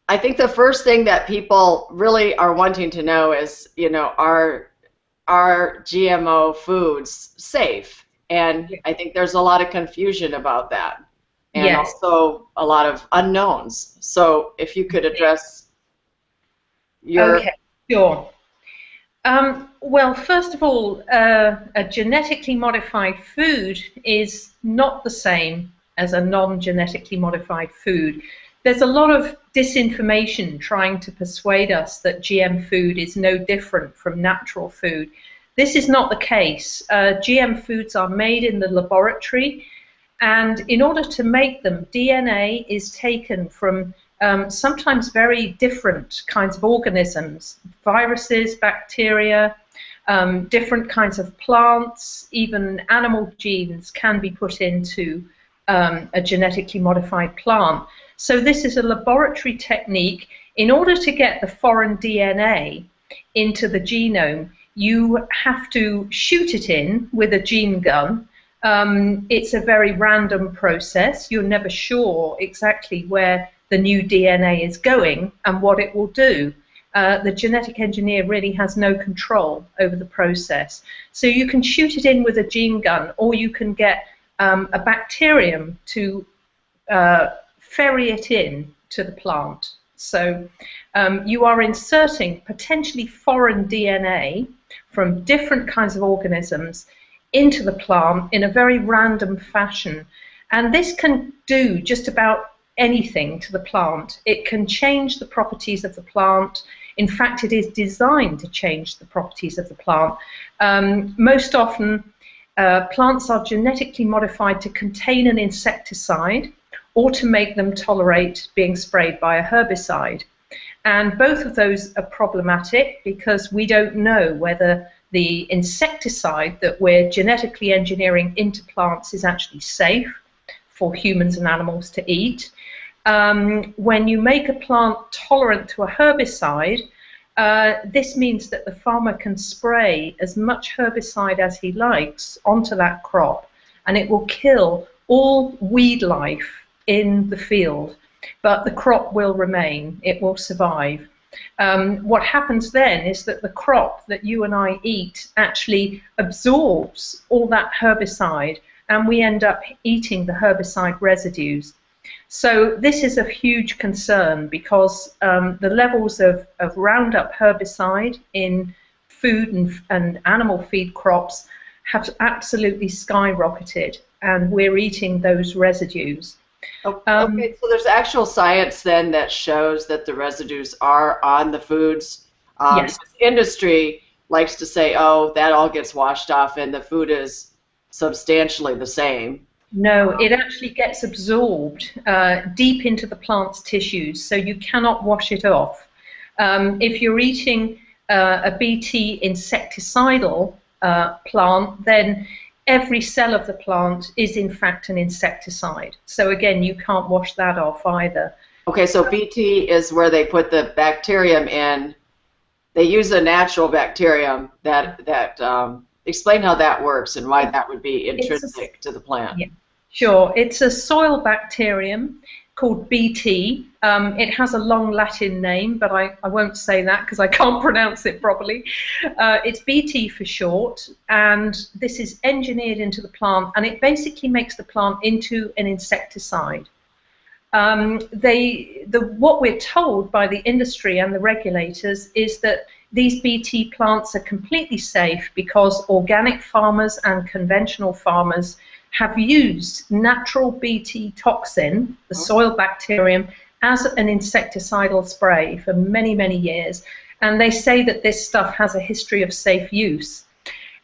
I think the first thing that people really are wanting to know is, are GMO foods safe? And I think there's a lot of confusion about that, and Yes. also a lot of unknowns. So if you could address your, Okay, sure. Well, first of all, a genetically modified food is not the same as a non-genetically modified food. There's a lot of disinformation trying to persuade us that GM food is no different from natural food. This is not the case. GM foods are made in the laboratory, and in order to make them, DNA is taken from sometimes very different kinds of organisms, viruses, bacteria, different kinds of plants, even animal genes can be put into a genetically modified plant. So this is a laboratory technique. In order to get the foreign DNA into the genome, you have to shoot it in with a gene gun. It's a very random process. You're never sure exactly where the new DNA is going and what it will do. The genetic engineer really has no control over the process. So you can shoot it in with a gene gun, or you can get a bacterium to ferry it in to the plant. So you are inserting potentially foreign DNA from different kinds of organisms into the plant in a very random fashion. And this can do just about anything to the plant. It can change the properties of the plant. In fact, it is designed to change the properties of the plant. Most often, plants are genetically modified to contain an insecticide or to make them tolerate being sprayed by a herbicide. And both of those are problematic because we don't know whether the insecticide that we're genetically engineering into plants is actually safe for humans and animals to eat. When you make a plant tolerant to a herbicide, this means that the farmer can spray as much herbicide as he likes onto that crop, and it will kill all weed life in the field, but the crop will remain, it will survive. What happens then is that the crop that you and I eat actually absorbs all that herbicide, and we end up eating the herbicide residues. So this is a huge concern because the levels of Roundup herbicide in food and animal feed crops have absolutely skyrocketed, and we're eating those residues. Okay, so there's actual science then that shows that the residues are on the foods. Yes. Industry likes to say, oh, that all gets washed off and the food is substantially the same. No, it actually gets absorbed deep into the plant's tissues, so you cannot wash it off. If you're eating a Bt insecticidal plant, then every cell of the plant is in fact an insecticide. So again, you can't wash that off either. Okay, so Bt is where they put the bacterium in. They use a natural bacterium that explain how that works and why that would be intrinsic to the plant. Yeah, sure. It's a soil bacterium called Bt. It has a long Latin name, but I won't say that because I can't pronounce it properly. It's Bt for short, and this is engineered into the plant, and it basically makes the plant into an insecticide. What we're told by the industry and the regulators is that these Bt plants are completely safe because organic farmers and conventional farmers have used natural Bt toxin, the soil bacterium, as an insecticidal spray for many, many years, and they say that this stuff has a history of safe use.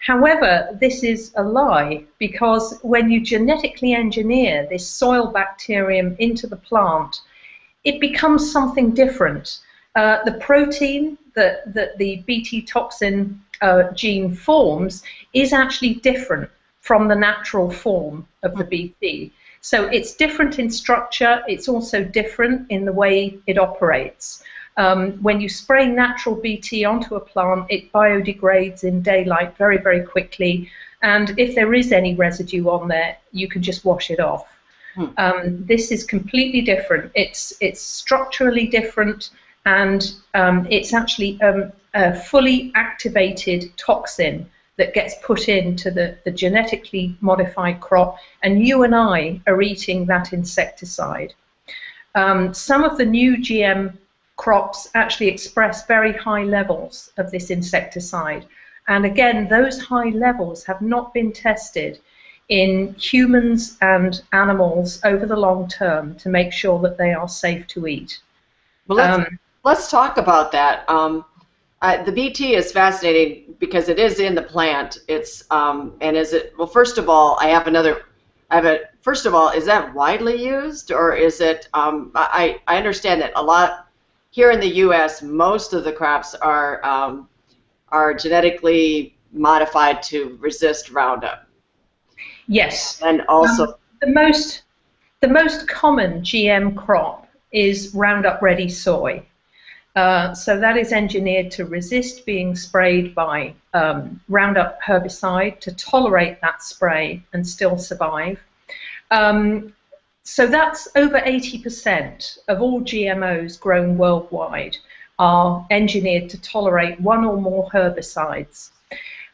However, this is a lie, because when you genetically engineer this soil bacterium into the plant, it becomes something different. The protein that the Bt toxin gene forms is actually different from the natural form of the Bt. So it's different in structure, it's also different in the way it operates. When you spray natural Bt onto a plant, it biodegrades in daylight very, very quickly, and if there is any residue on there, you can just wash it off. This is completely different. It's structurally different, and it's actually a fully activated toxin that gets put into the genetically modified crop, and you and I are eating that insecticide. Some of the new GM crops actually express very high levels of this insecticide, and again, those high levels have not been tested in humans and animals over the long term to make sure that they are safe to eat. Well, let's talk about that. The BT is fascinating because it is in the plant. It's and is it, well, first of all, first of all, is that widely used, or is it? I understand that a lot here in the U.S. most of the crops are genetically modified to resist Roundup. Yes. And also the most common GM crop is Roundup Ready soy. So that is engineered to resist being sprayed by Roundup herbicide, to tolerate that spray and still survive. So that's over 80% of all GMOs grown worldwide are engineered to tolerate one or more herbicides.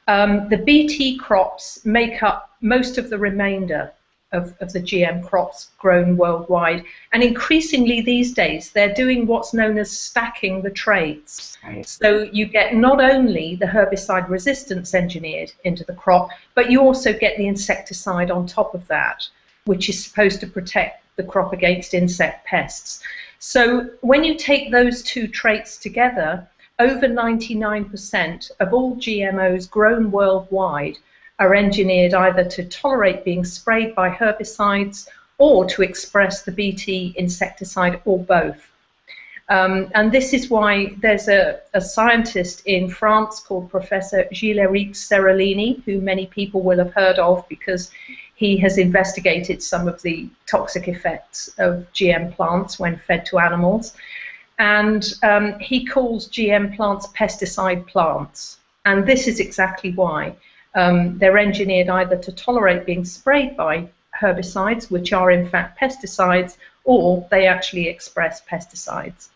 The BT crops make up most of the remainder of the GM crops grown worldwide, and increasingly these days they're doing what's known as stacking the traits. Right. So you get not only the herbicide resistance engineered into the crop, but you also get the insecticide on top of that, which is supposed to protect the crop against insect pests. So when you take those two traits together, over 99% of all GMOs grown worldwide are engineered either to tolerate being sprayed by herbicides or to express the BT insecticide, or both. And this is why there's a scientist in France called Professor Gilles-Éric Seralini, who many people will have heard of because he has investigated some of the toxic effects of GM plants when fed to animals. And he calls GM plants pesticide plants. And this is exactly why. They're engineered either to tolerate being sprayed by herbicides, which are in fact pesticides, or they actually express pesticides.